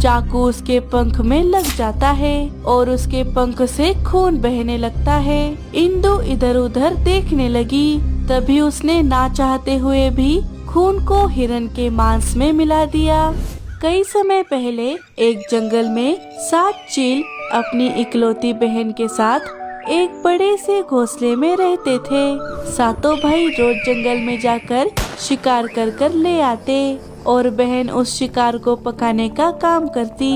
चाकू उसके पंख में लग जाता है और उसके पंख से खून बहने लगता है। इंदु इधर उधर देखने लगी, तभी उसने ना चाहते हुए भी खून को हिरन के मांस में मिला दिया। कई समय पहले एक जंगल में 7 चील अपनी इकलौती बहन के साथ एक बड़े से घोंसले में रहते थे। सातों भाई रोज जंगल में जाकर शिकार कर ले आते और बहन उस शिकार को पकाने का काम करती।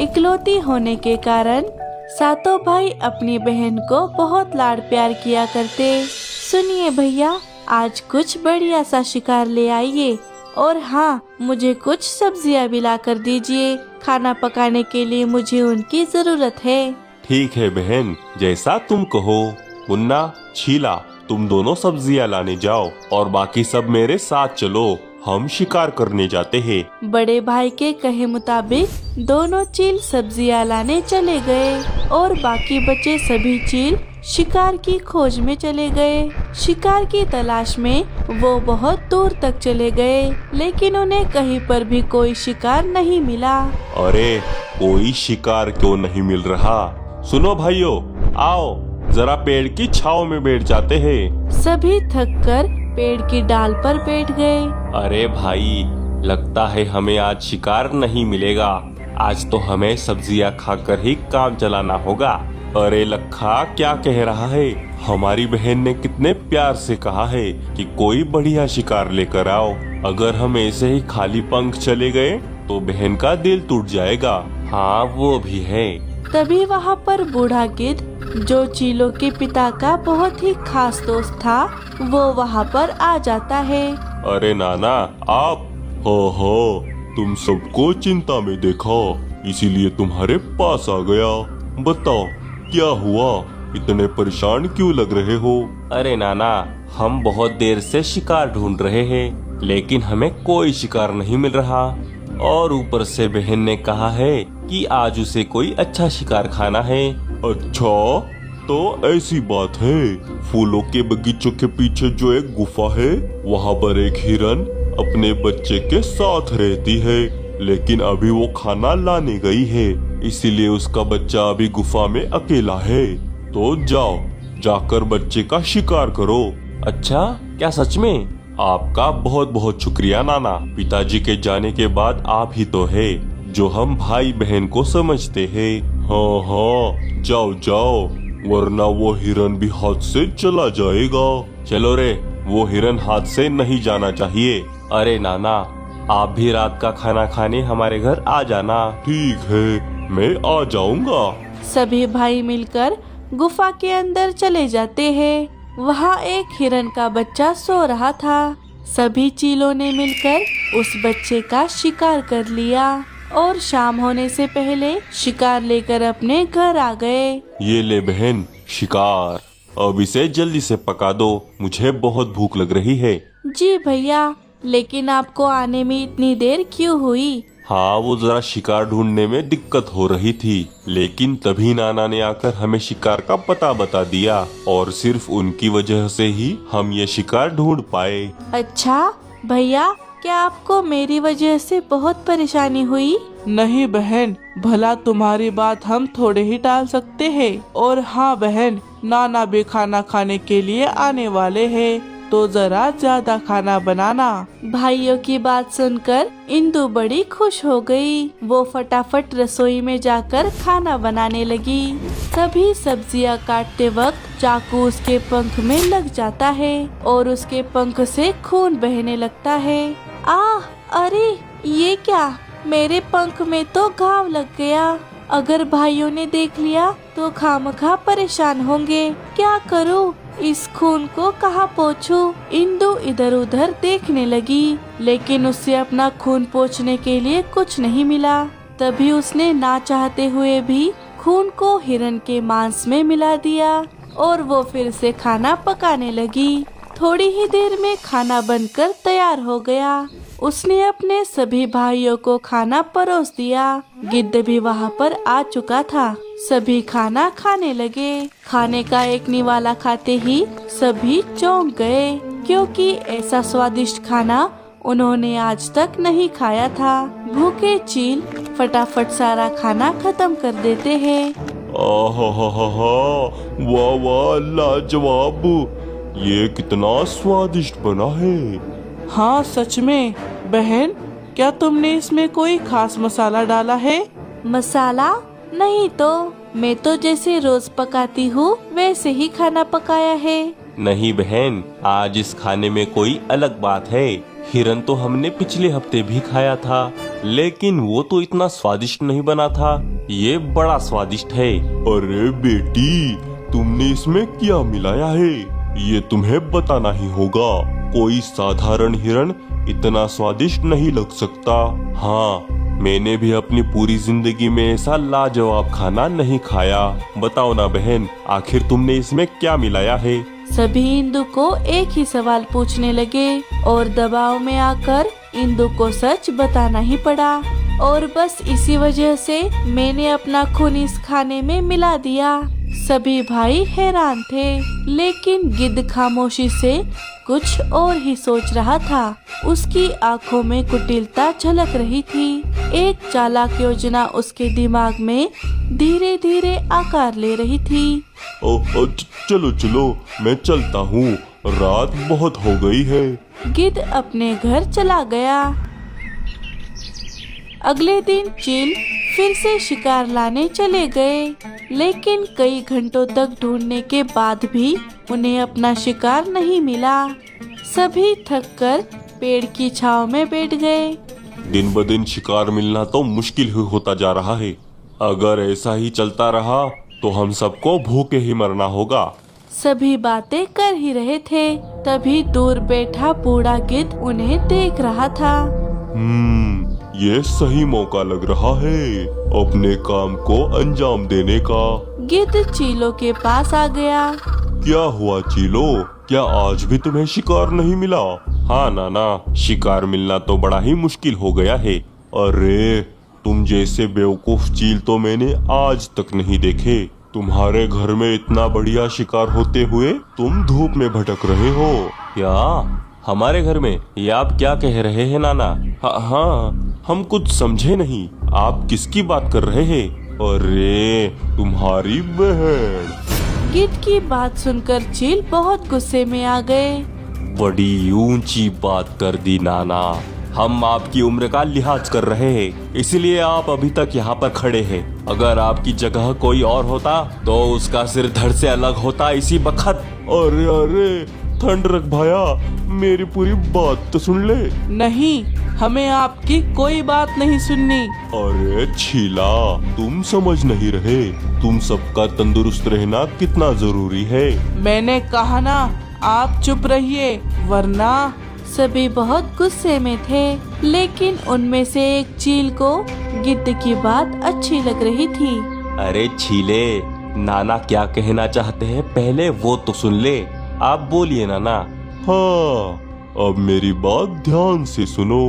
इकलौती होने के कारण सातों भाई अपनी बहन को बहुत लाड प्यार किया करते। सुनिए भैया, आज कुछ बढ़िया सा शिकार ले आइए और हाँ, मुझे कुछ सब्जियाँ भी ला कर दीजिए। खाना पकाने के लिए मुझे उनकी जरूरत है। ठीक है बहन, जैसा तुम कहो। मुन्ना, शीला, तुम दोनों सब्जियाँ लाने जाओ और बाकी सब मेरे साथ चलो, हम शिकार करने जाते हैं। बड़े भाई के कहे मुताबिक दोनों चील सब्जियाँ लाने चले गए और बाकी बचे सभी चील शिकार की खोज में चले गए। शिकार की तलाश में वो बहुत दूर तक चले गए, लेकिन उन्हें कहीं पर भी कोई शिकार नहीं मिला। अरे, कोई शिकार क्यों नहीं मिल रहा? सुनो भाइयों, आओ जरा पेड़ की छांव में बैठ जाते हैं। सभी थककर पेड़ की डाल पर बैठ गए। अरे भाई, लगता है हमें आज शिकार नहीं मिलेगा। आज तो हमें सब्जियां खाकर ही काम चलाना होगा। अरे लखा, क्या कह रहा है? हमारी बहन ने कितने प्यार से कहा है कि कोई बढ़िया शिकार लेकर आओ। अगर हम ऐसे ही खाली पंख चले गए तो बहन का दिल टूट जाएगा। हाँ, वो भी है। तभी वहाँ पर बूढ़ा गिद्ध, जो चीलों के पिता का बहुत ही खास दोस्त था, वो वहाँ पर आ जाता है। अरे नाना, आप हो, तुम सबको चिंता में देखा, इसीलिए तुम्हारे पास आ गया। बताओ क्या हुआ? इतने परेशान क्यों लग रहे हो? अरे नाना, हम बहुत देर से शिकार ढूंढ रहे हैं, लेकिन हमें कोई शिकार नहीं मिल रहा। और ऊपर से बहन ने कहा है कि आज उसे कोई अच्छा शिकार खाना है। अच्छा, तो ऐसी बात है। फूलों के बगीचों के पीछे जो एक गुफा है, वहाँ पर एक हिरन अपने बच्चे के साथ रहती है, लेकिन अभी वो खाना लाने गई है, इसीलिए उसका बच्चा अभी गुफा में अकेला है। तो जाओ, जाकर बच्चे का शिकार करो। अच्छा, क्या सच में? आपका बहुत बहुत शुक्रिया नाना। पिताजी के जाने के बाद आप ही तो है जो हम भाई बहन को समझते हैं। हाँ, जाओ जाओ, वरना वो हिरन भी हाथ से चला जाएगा। चलो रे, वो हिरन हाथ से नहीं जाना चाहिए। अरे नाना, आप भी रात का खाना खाने हमारे घर आ जाना। ठीक है, मैं आ जाऊंगा। सभी भाई मिलकर गुफा के अंदर चले जाते हैं। वहाँ एक हिरन का बच्चा सो रहा था। सभी चीलों ने मिलकर उस बच्चे का शिकार कर लिया और शाम होने से पहले शिकार लेकर अपने घर आ गए। ये ले बहन, शिकार। अब इसे जल्दी से पका दो, मुझे बहुत भूख लग रही है। जी भैया, लेकिन आपको आने में इतनी देर क्यों हुई? हाँ, वो जरा शिकार ढूंढने में दिक्कत हो रही थी, लेकिन तभी नाना ने आकर हमें शिकार का पता बता दिया और सिर्फ उनकी वजह से ही हम ये शिकार ढूंढ पाए। अच्छा भैया, क्या आपको मेरी वजह से बहुत परेशानी हुई? नहीं बहन, भला तुम्हारी बात हम थोड़े ही टाल सकते हैं। और हाँ बहन, नाना भी खाना खाने के लिए आने वाले हैं, तो जरा ज्यादा खाना बनाना। भाइयों की बात सुनकर इंदु बड़ी खुश हो गई। वो फटाफट रसोई में जाकर खाना बनाने लगी। सभी सब्जियां काटते वक्त चाकू उसके पंख में लग जाता है और उसके पंख से खून बहने लगता है। अरे ये क्या? मेरे पंख में तो घाव लग गया। अगर भाइयों ने देख लिया तो खामखा परेशान होंगे। क्या करूं? इस खून को कहाँ पोंछूं? इंदु इधर उधर देखने लगी, लेकिन उससे अपना खून पोंछने के लिए कुछ नहीं मिला। तभी उसने ना चाहते हुए भी खून को हिरन के मांस में मिला दिया और वो फिर से खाना पकाने लगी। थोड़ी ही देर में खाना बनकर तैयार हो गया। उसने अपने सभी भाइयों को खाना परोस दिया। गिद्ध भी वहाँ पर आ चुका था। सभी खाना खाने लगे। खाने का एक निवाला खाते ही सभी चौंक गए, क्योंकि ऐसा स्वादिष्ट खाना उन्होंने आज तक नहीं खाया था। भूखे चील फटाफट सारा खाना खत्म कर देते हैं। वाह वाह, लाजवाब। ये कितना स्वादिष्ट बना है। हाँ सच में। बहन, क्या तुमने इसमें कोई खास मसाला डाला है? मसाला नहीं तो, मैं तो जैसे रोज पकाती हूँ वैसे ही खाना पकाया है। नहीं बहन, आज इस खाने में कोई अलग बात है। हिरन तो हमने पिछले हफ्ते भी खाया था, लेकिन वो तो इतना स्वादिष्ट नहीं बना था। ये बड़ा स्वादिष्ट है। अरे बेटी, तुमने इसमें क्या मिलाया है? ये तुम्हें बताना ही होगा। कोई साधारण हिरन इतना स्वादिष्ट नहीं लग सकता। हाँ, मैंने भी अपनी पूरी जिंदगी में ऐसा लाजवाब खाना नहीं खाया। बताओ ना बहन, आखिर तुमने इसमें क्या मिलाया है? सभी इंदु को एक ही सवाल पूछने लगे और दबाव में आकर इंदु को सच बताना ही पड़ा। और बस इसी वजह से मैंने अपना खून इस खाने में मिला दिया। सभी भाई हैरान थे, लेकिन गिद्ध खामोशी से कुछ और ही सोच रहा था। उसकी आंखों में कुटिलता झलक रही थी। एक चालाक योजना उसके दिमाग में धीरे धीरे आकार ले रही थी। चलो चलो, मैं चलता हूँ, रात बहुत हो गई है। गिद्ध अपने घर चला गया। अगले दिन चील फिर से शिकार लाने चले गए, लेकिन कई घंटों तक ढूंढने के बाद भी उन्हें अपना शिकार नहीं मिला। सभी थककर पेड़ की छांव में बैठ गए। दिन ब दिन शिकार मिलना तो मुश्किल ही होता जा रहा है। अगर ऐसा ही चलता रहा तो हम सबको भूखे ही मरना होगा। सभी बातें कर ही रहे थे, तभी दूर बैठा बूढ़ा गिद्ध उन्हें देख रहा था। ये सही मौका लग रहा है अपने काम को अंजाम देने का। गिद्ध चीलों के पास आ गया। क्या हुआ चीलो, क्या आज भी तुम्हें शिकार नहीं मिला? हाँ नाना, शिकार मिलना तो बड़ा ही मुश्किल हो गया है। अरे, तुम जैसे बेवकूफ चील तो मैंने आज तक नहीं देखे। तुम्हारे घर में इतना बढ़िया शिकार होते हुए तुम धूप में भटक रहे हो। क्या हमारे घर में? ये आप क्या कह रहे हैं नाना? हाँ, हम कुछ समझे नहीं। आप किसकी बात कर रहे हैं? अरे, तुम्हारी बहन। गिद्ध की बात सुनकर चील बहुत गुस्से में आ गए। बड़ी ऊंची बात कर दी नाना। हम आपकी उम्र का लिहाज कर रहे हैं, इसलिए आप अभी तक यहाँ पर खड़े हैं। अगर आपकी जगह कोई और होता तो उसका सिर धड़ से अलग होता इसी वक्त। अरे अरे, ठंड रख भाया, मेरी पूरी बात तो सुन ले। नहीं, हमें आपकी कोई बात नहीं सुननी। अरे छीला, तुम समझ नहीं रहे, तुम सबका तंदुरुस्त रहना कितना जरूरी है। मैंने कहा ना, आप चुप रहिए, वरना। सभी बहुत गुस्से में थे, लेकिन उनमें से एक चील को गिद्ध की बात अच्छी लग रही थी। अरे छीले, नाना क्या कहना चाहते हैं पहले वो तो सुन ले। आप बोलिए नाना। हाँ, अब मेरी बात ध्यान से सुनो।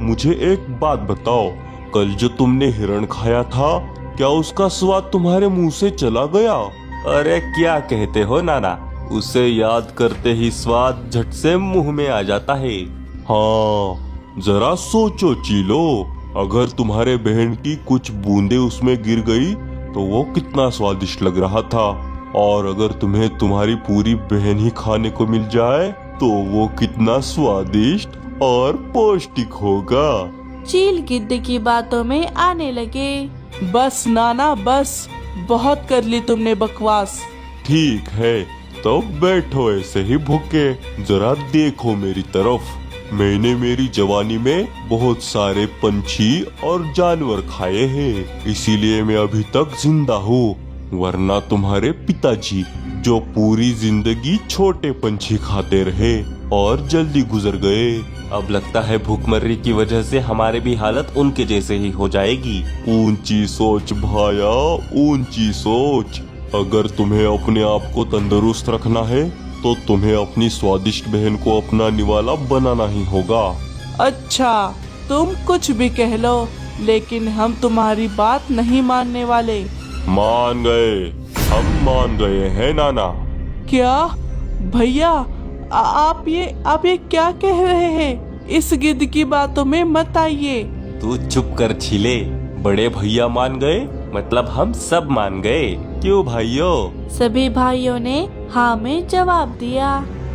मुझे एक बात बताओ, कल जो तुमने हिरण खाया था, क्या उसका स्वाद तुम्हारे मुंह से चला गया? अरे क्या कहते हो नाना, उसे याद करते ही स्वाद झट से मुंह में आ जाता है। हाँ, जरा सोचो चीलो, अगर तुम्हारे बहन की कुछ बूंदे उसमें गिर गई तो वो कितना स्वादिष्ट लग रहा था, और अगर तुम्हें तुम्हारी पूरी बहन ही खाने को मिल जाए तो वो कितना स्वादिष्ट और पौष्टिक होगा। चील गिद्ध की बातों में आने लगे। बस नाना, बस, बहुत कर ली तुमने बकवास। ठीक है, तो बैठो ऐसे ही भूखे, जरा देखो मेरी तरफ। मैंने मेरी जवानी में बहुत सारे पंछी और जानवर खाए हैं, इसीलिए मैं अभी तक जिंदा हूँ। वरना तुम्हारे पिताजी, जो पूरी जिंदगी छोटे पंछी खाते रहे और जल्दी गुजर गए, अब लगता है भूखमरी की वजह से हमारे भी हालत उनके जैसे ही हो जाएगी। ऊंची सोच भाया, ऊंची सोच। अगर तुम्हें अपने आप को तंदुरुस्त रखना है तो तुम्हें अपनी स्वादिष्ट बहन को अपना निवाला बनाना ही होगा। अच्छा, तुम कुछ भी कह लो, लेकिन हम तुम्हारी बात नहीं मानने वाले। मान गए, हम मान गए हैं नाना। क्या भैया, आप ये क्या कह रहे हैं? इस गिद्ध की बातों में मत आइए। तू चुप कर छीले, बड़े भैया मान गए, मतलब हम सब मान गए, क्यों भाइयों? सभी भाइयों ने हाँ में जवाब दिया।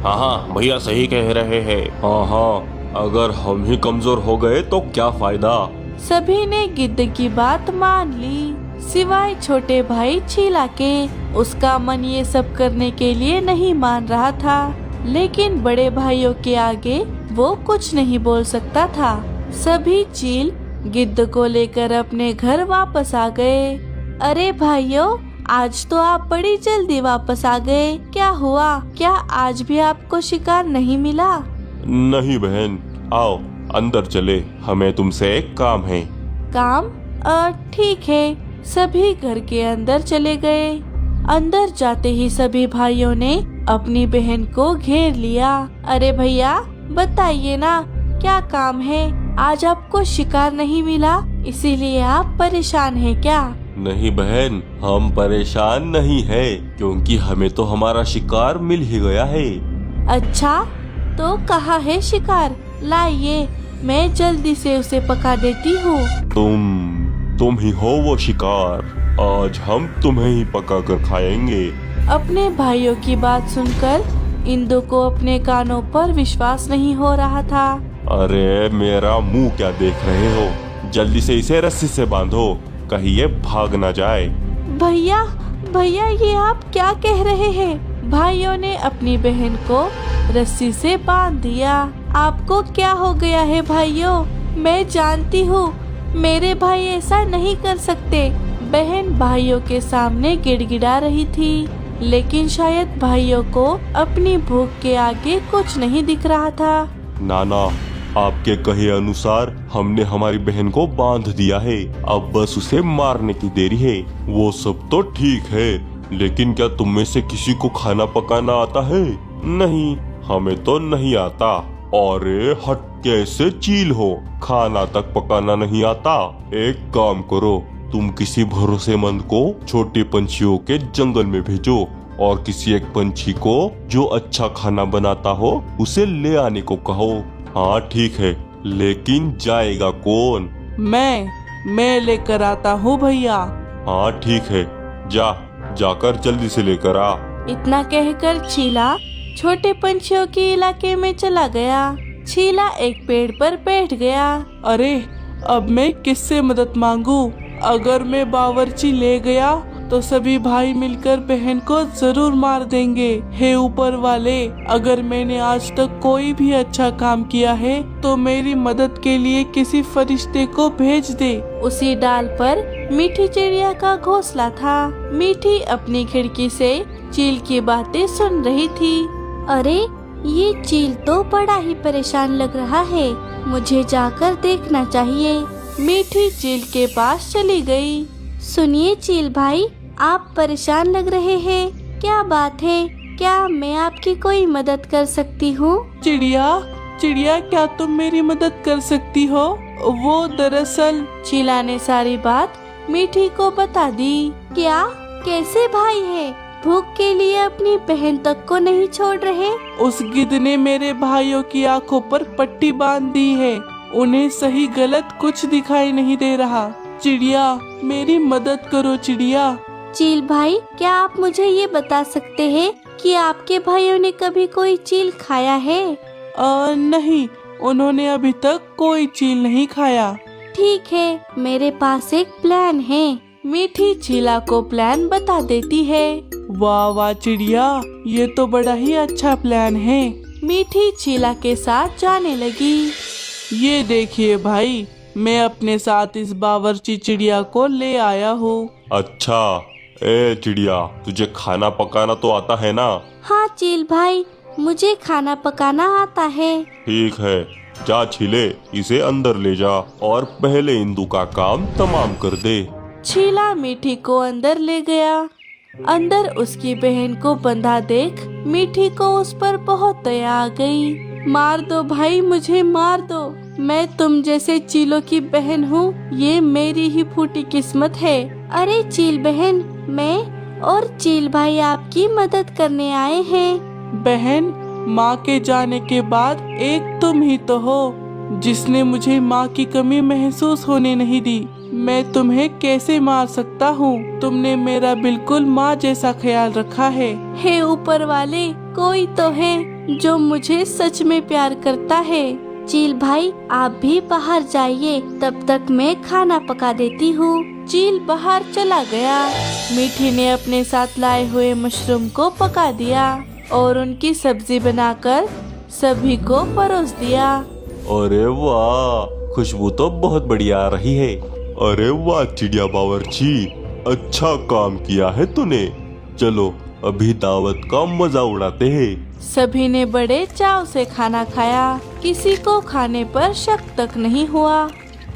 हाँ हाँ भैया सही कह रहे हैं। हाँ हाँ, अगर हम ही कमजोर हो गए तो क्या फायदा। सभी ने गिद्ध की बात मान ली, सिवाय छोटे भाई चीला के। उसका मन ये सब करने के लिए नहीं मान रहा था, लेकिन बड़े भाइयों के आगे वो कुछ नहीं बोल सकता था। सभी चील गिद्ध को लेकर अपने घर वापस आ गए। अरे भाइयों, आज तो आप बड़ी जल्दी वापस आ गए, क्या हुआ? क्या आज भी आपको शिकार नहीं मिला? नहीं बहन, आओ अंदर चले, हमें तुमसे एक काम है। काम? ठीक है। सभी घर के अंदर चले गए। अंदर जाते ही सभी भाइयों ने अपनी बहन को घेर लिया। अरे भैया बताइए ना, क्या काम है? आज आपको शिकार नहीं मिला, इसीलिए आप परेशान हैं क्या? नहीं बहन, हम परेशान नहीं है, क्योंकि हमें तो हमारा शिकार मिल ही गया है। अच्छा, तो कहाँ है शिकार? लाइए, मैं जल्दी से उसे पका देती हूँ। तुम ही हो वो शिकार, आज हम तुम्हें ही पका कर खाएंगे। अपने भाइयों की बात सुनकर इंदु को अपने कानों पर विश्वास नहीं हो रहा था। अरे मेरा मुंह क्या देख रहे हो, जल्दी से इसे रस्सी से बांधो, कहीं ये भाग ना जाए। भैया भैया, ये आप क्या कह रहे हैं? भाइयों ने अपनी बहन को रस्सी से बांध दिया। आपको क्या हो गया है भाइयों? मैं जानती हूँ मेरे भाई ऐसा नहीं कर सकते। बहन भाइयों के सामने गिड़गिड़ा रही थी, लेकिन शायद भाइयों को अपनी भूख के आगे कुछ नहीं दिख रहा था। नाना, आपके कहे अनुसार हमने हमारी बहन को बांध दिया है, अब बस उसे मारने की देरी है। वो सब तो ठीक है, लेकिन क्या तुम में से किसी को खाना पकाना आता है? नहीं, हमें तो नहीं आता। अरे हट, कैसे चील हो, खाना तक पकाना नहीं आता? एक काम करो, तुम किसी भरोसेमंद को छोटे पंछियों के जंगल में भेजो और किसी एक पंछी को जो अच्छा खाना बनाता हो उसे ले आने को कहो। हाँ ठीक है, लेकिन जाएगा कौन? मैं लेकर आता हूँ भैया। हाँ ठीक है, जाकर जल्दी से लेकर आ। इतना कहकर चीला छोटे पंछियों के इलाके में चला गया। चीला एक पेड़ पर बैठ गया। अरे अब मैं किससे मदद मांगू? अगर मैं बावर्ची ले गया तो सभी भाई मिलकर बहन को जरूर मार देंगे। हे ऊपर वाले, अगर मैंने आज तक कोई भी अच्छा काम किया है तो मेरी मदद के लिए किसी फरिश्ते को भेज दे। उसी डाल पर मीठी चिड़िया का घोंसला था। मीठी अपनी खिड़की से चील की बातें सुन रही थी। अरे ये चील तो बड़ा ही परेशान लग रहा है, मुझे जाकर देखना चाहिए। मीठी चील के पास चली गई। सुनिए चील भाई, आप परेशान लग रहे हैं, क्या बात है? क्या मैं आपकी कोई मदद कर सकती हूँ? चिड़िया क्या तुम मेरी मदद कर सकती हो? वो दरअसल। चीला ने सारी बात मीठी को बता दी। क्या? कैसे भाई है? भूख के लिए अपनी बहन तक को नहीं छोड़ रहे? उस गिद्ध ने मेरे भाइयों की आंखों पर पट्टी बांध दी है, उन्हें सही गलत कुछ दिखाई नहीं दे रहा। चिड़िया मेरी मदद करो चिड़िया। चील भाई, क्या आप मुझे ये बता सकते हैं कि आपके भाइयों ने कभी कोई चील खाया है? नहीं, उन्होंने अभी तक कोई चील नहीं खाया। ठीक है, मेरे पास एक प्लान है। मीठी चीला को प्लान बता देती है। वाह वाह चिड़िया, ये तो बड़ा ही अच्छा प्लान है। मीठी चीला के साथ जाने लगी। ये देखिए भाई, मैं अपने साथ इस बावर्ची चिड़िया को ले आया हूँ। अच्छा, ए चिड़िया, तुझे खाना पकाना तो आता है ना? हाँ चील भाई, मुझे खाना पकाना आता है। ठीक है, जा छीले, इसे अंदर ले जा और पहले इंदु का काम तमाम कर दे। चीला मीठी को अंदर ले गया। अंदर उसकी बहन को बंधा देख मीठी को उस पर बहुत दया आ गई। मार दो भाई, मुझे मार दो, मैं तुम जैसे चीलों की बहन हूँ, ये मेरी ही फूटी किस्मत है। अरे चील बहन, मैं और चील भाई आपकी मदद करने आए हैं। बहन, माँ के जाने के बाद एक तुम ही तो हो, जिसने मुझे माँ की कमी महसूस होने नहीं दी। मैं तुम्हें कैसे मार सकता हूँ? तुमने मेरा बिल्कुल माँ जैसा ख्याल रखा है। हे ऊपर वाले, कोई तो है जो मुझे सच में प्यार करता है। चील भाई, आप भी बाहर जाइए, तब तक मैं खाना पका देती हूँ। चील बाहर चला गया। मीठी ने अपने साथ लाए हुए मशरूम को पका दिया और उनकी सब्जी बनाकर सभी को परोस दिया। अरे वाह, खुशबू तो बहुत बढ़िया आ रही है। अरे वाह चिड़िया बावर्ची, अच्छा काम किया है तूने। चलो अभी दावत का मजा उड़ाते हैं। सभी ने बड़े चाव से खाना खाया। किसी को खाने पर शक तक नहीं हुआ।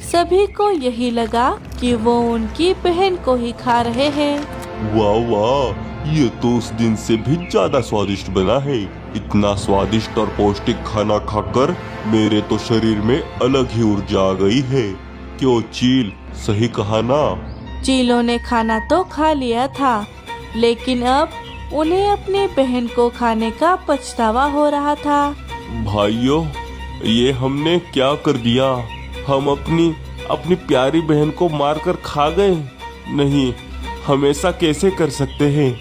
सभी को यही लगा कि वो उनकी बहन को ही खा रहे हैं। वाह वाह, ये तो उस दिन से भी ज्यादा स्वादिष्ट बना है। इतना स्वादिष्ट और पौष्टिक खाना खाकर मेरे तो शरीर में अलग ही ऊर्जा आ गई है। क्यों चील, सही कहा ना? चीलों ने खाना तो खा लिया था, लेकिन अब उन्हें अपनी बहन को खाने का पछतावा हो रहा था। भाइयों, ये हमने क्या कर दिया? हम अपनी प्यारी बहन को मारकर खा गए। नहीं, हम ऐसा कैसे कर सकते हैं?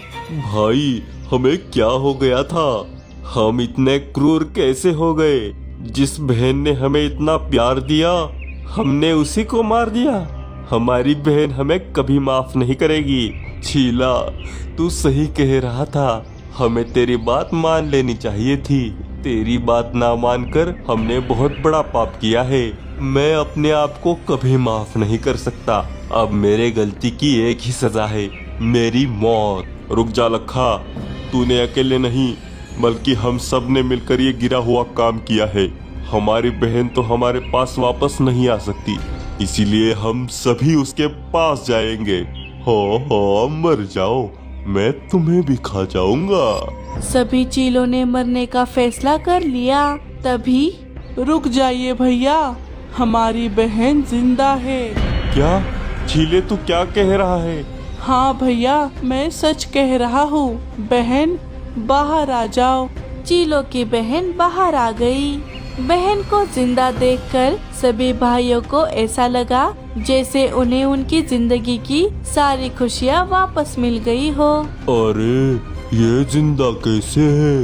भाई, हमें क्या हो गया था? हम इतने क्रूर कैसे हो गए? जिस बहन ने हमें इतना प्यार दिया, हमने उसी को मार दिया। हमारी बहन हमें कभी माफ नहीं करेगी। चीला, तू सही कह रहा था। हमें तेरी बात मान लेनी चाहिए थी। तेरी बात ना मानकर हमने बहुत बड़ा पाप किया है। मैं अपने आप को कभी माफ नहीं कर सकता। अब मेरे गलती की एक ही सजा है, मेरी मौत। रुक जा लखा, तूने अकेले नहीं बल्कि हम सब ने मिलकर ये गिरा हुआ काम किया है। हमारी बहन तो हमारे पास वापस नहीं आ सकती, इसीलिए हम सभी उसके पास जाएंगे। हो मर जाओ, मैं तुम्हें भी खा जाऊंगा। सभी चीलों ने मरने का फैसला कर लिया। तभी रुक जाइए भैया, हमारी बहन जिंदा है। क्या चीले, तू क्या कह रहा है? हाँ भैया, मैं सच कह रहा हूँ। बहन, बाहर आ जाओ। चीलों की बहन बाहर आ गई। बहन को जिंदा देखकर सभी भाइयों को ऐसा लगा जैसे उन्हें उनकी जिंदगी की सारी खुशियाँ वापस मिल गई हो। अरे ये जिंदा कैसे है?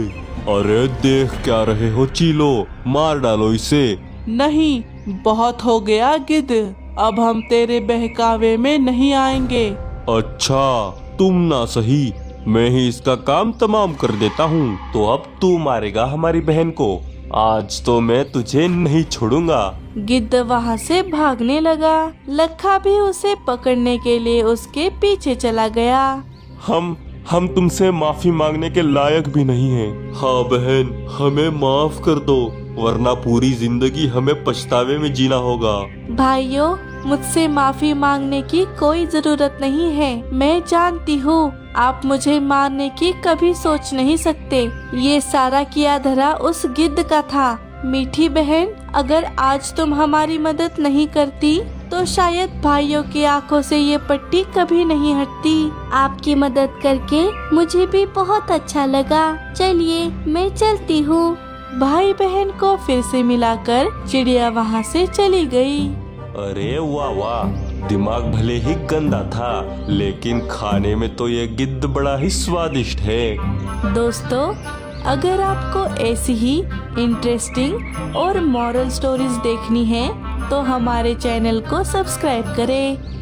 अरे देख क्या रहे हो चीलो, मार डालो इसे। नहीं, बहुत हो गया गिद्ध, अब हम तेरे बहकावे में नहीं आएंगे। अच्छा, तुम ना सही, मैं ही इसका काम तमाम कर देता हूँ। तो अब तू मारेगा हमारी बहन को। आज तो मैं तुझे नहीं छोड़ूंगा। गिद्ध वहाँ से भागने लगा। लखा भी उसे पकड़ने के लिए उसके पीछे चला गया। हम तुमसे माफी मांगने के लायक भी नहीं हैं। हाँ बहन, हमें माफ कर दो, वरना पूरी जिंदगी हमें पछतावे में जीना होगा। भाइयों, मुझसे माफी मांगने की कोई जरूरत नहीं है। मैं जानती हूँ आप मुझे मारने की कभी सोच नहीं सकते। ये सारा किया धरा उस गिद्ध का था। मीठी बहन, अगर आज तुम हमारी मदद नहीं करती तो शायद भाइयों की आंखों से ये पट्टी कभी नहीं हटती। आपकी मदद करके मुझे भी बहुत अच्छा लगा। चलिए, मैं चलती हूँ। भाई बहन को फिर से मिलाकर चिड़िया वहाँ से चली गई। अरे वाह वाह, दिमाग भले ही गंदा था, लेकिन खाने में तो ये गिद्ध बड़ा ही स्वादिष्ट है। दोस्तों, अगर आपको ऐसी ही इंटरेस्टिंग और मॉरल स्टोरीज देखनी है तो हमारे चैनल को सब्सक्राइब करें।